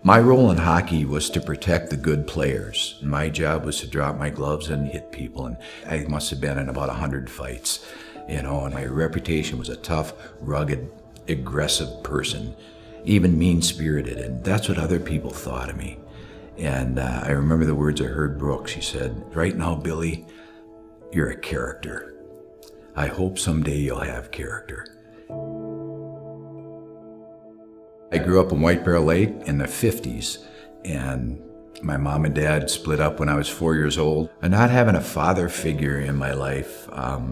My role in hockey was to protect the good players. My job was to drop my gloves and hit people, and I must have been in about 100 fights, and my reputation was a tough, rugged, aggressive person, even mean-spirited, and that's what other people thought of me. And I remember the words I heard Brooke. She said, "Right now, Billy, you're a character. I hope someday you'll have character." I grew up in White Bear Lake in the 50s, and my mom and dad split up when I was 4 years old. And not having a father figure in my life,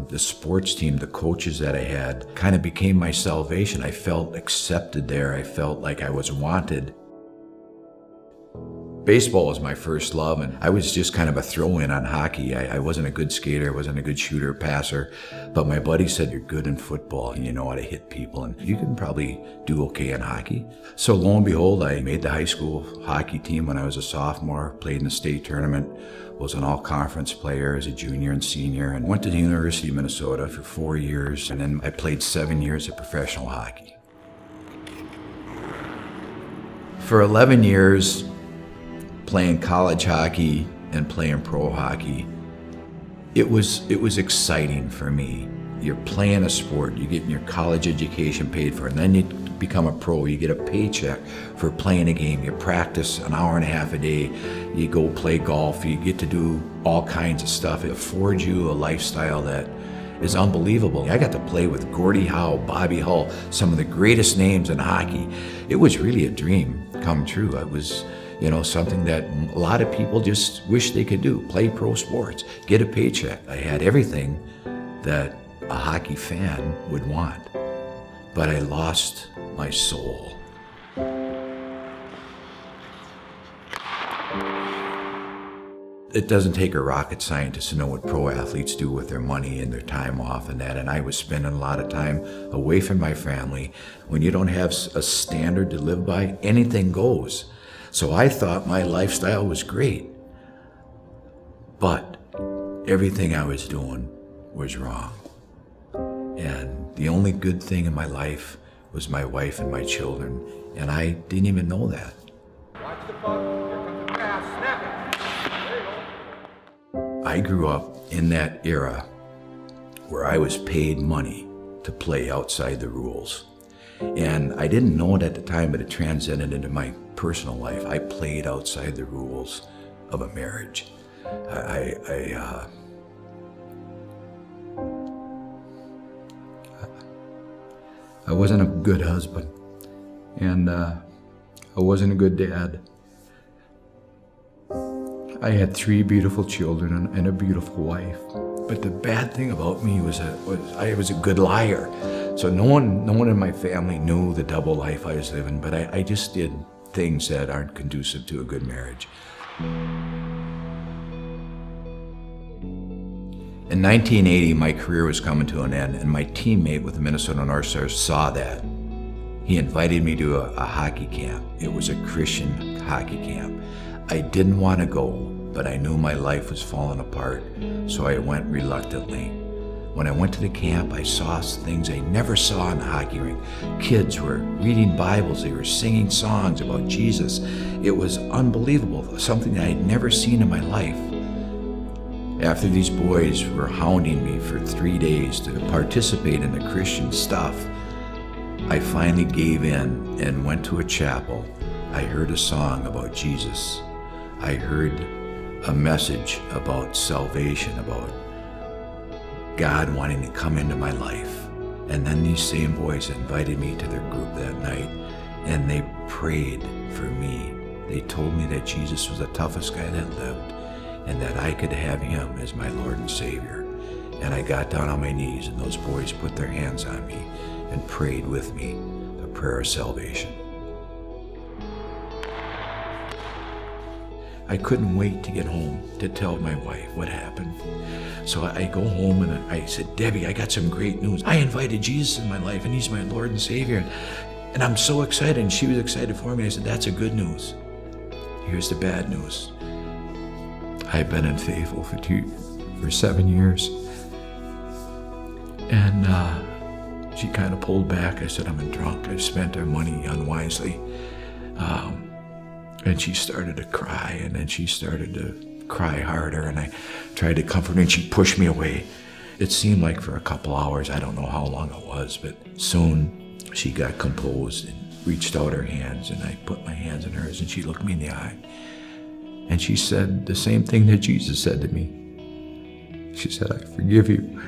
the sports team, the coaches that I had, kind of became my salvation. I felt accepted there. I felt like I was wanted. Baseball was my first love, and I was just kind of a throw-in on hockey. I wasn't a good skater, I wasn't a good shooter, passer, but my buddy said, "You're good in football and you know how to hit people, and you can probably do okay in hockey." So lo and behold, I made the high school hockey team when I was a sophomore, played in the state tournament, was an all-conference player as a junior and senior, and went to the University of Minnesota for 4 years, and then I played 7 years of professional hockey. For 11 years, playing college hockey and playing pro hockey, it was exciting for me. You're playing a sport, you're getting your college education paid for, and then you become a pro, you get a paycheck for playing a game. You practice an hour and a half a day, you go play golf, you get to do all kinds of stuff. It affords you a lifestyle that is unbelievable. I got to play with Gordie Howe, Bobby Hull, some of the greatest names in hockey. It was really a dream come true. It was something that a lot of people just wish they could do. Play pro sports, get a paycheck. I had everything that a hockey fan would want, but I lost my soul. It doesn't take a rocket scientist to know what pro athletes do with their money and their time off and that, and I was spending a lot of time away from my family. When you don't have a standard to live by, anything goes. So I thought my lifestyle was great, but everything I was doing was wrong. And the only good thing in my life was my wife and my children, and I didn't even know that. Watch the puck, here comes the pass, snap it. There you go. I grew up in that era where I was paid money to play outside the rules. And I didn't know it at the time, but it transcended into my personal life. I played outside the rules of a marriage. I wasn't a good husband, and I wasn't a good dad. I had 3 beautiful children and a beautiful wife. But the bad thing about me was I was a good liar. So no one in my family knew the double life I was living, but I just did things that aren't conducive to a good marriage. In 1980, my career was coming to an end, and my teammate with the Minnesota North Stars saw that. He invited me to a hockey camp. It was a Christian hockey camp. I didn't want to go, but I knew my life was falling apart, so I went reluctantly. When I went to the camp, I saw things I never saw in the hockey rink. Kids were reading Bibles, they were singing songs about Jesus. It was unbelievable, something that I'd never seen in my life. After these boys were hounding me for 3 days to participate in the Christian stuff, I finally gave in and went to a chapel. I heard a song about Jesus. I heard a message about salvation, about God wanting to come into my life. And then these same boys invited me to their group that night, and they prayed for me. They told me that Jesus was the toughest guy that lived, and that I could have him as my Lord and Savior. And I got down on my knees, and those boys put their hands on me and prayed with me the prayer of salvation. I couldn't wait to get home to tell my wife what happened. So I go home and I said, "Debbie, I got some great news. I invited Jesus in my life, and he's my Lord and Savior. And I'm so excited." And she was excited for me. I said, "That's a good news. Here's the bad news. I've been unfaithful for 7 years." And she kind of pulled back. I said, "I'm a drunk. I've spent our money unwisely. And she started to cry, and then she started to cry harder, and I tried to comfort her, and she pushed me away. It seemed like for a couple hours, I don't know how long it was, but soon she got composed and reached out her hands, and I put my hands in hers, and she looked me in the eye. And she said the same thing that Jesus said to me. She said, I forgive you.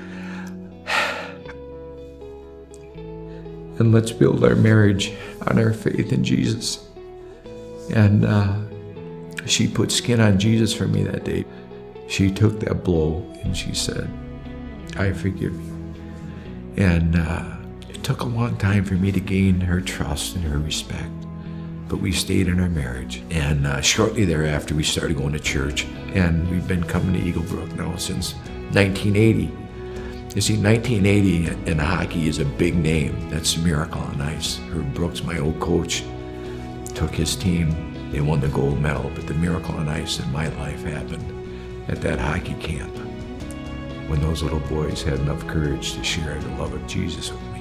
And let's build our marriage on our faith in Jesus. And she put skin on Jesus for me that day. She took that blow and she said, I forgive you. And it took a long time for me to gain her trust and her respect. But we stayed in our marriage. And shortly thereafter, we started going to church. And we've been coming to Eagle Brook now since 1980. You see, 1980 in hockey is a big name. That's Miracle on Ice. Herb Brooks, my old coach, took his team. They won the gold medal. But the Miracle on Ice in my life happened at that hockey camp when those little boys had enough courage to share the love of Jesus with me.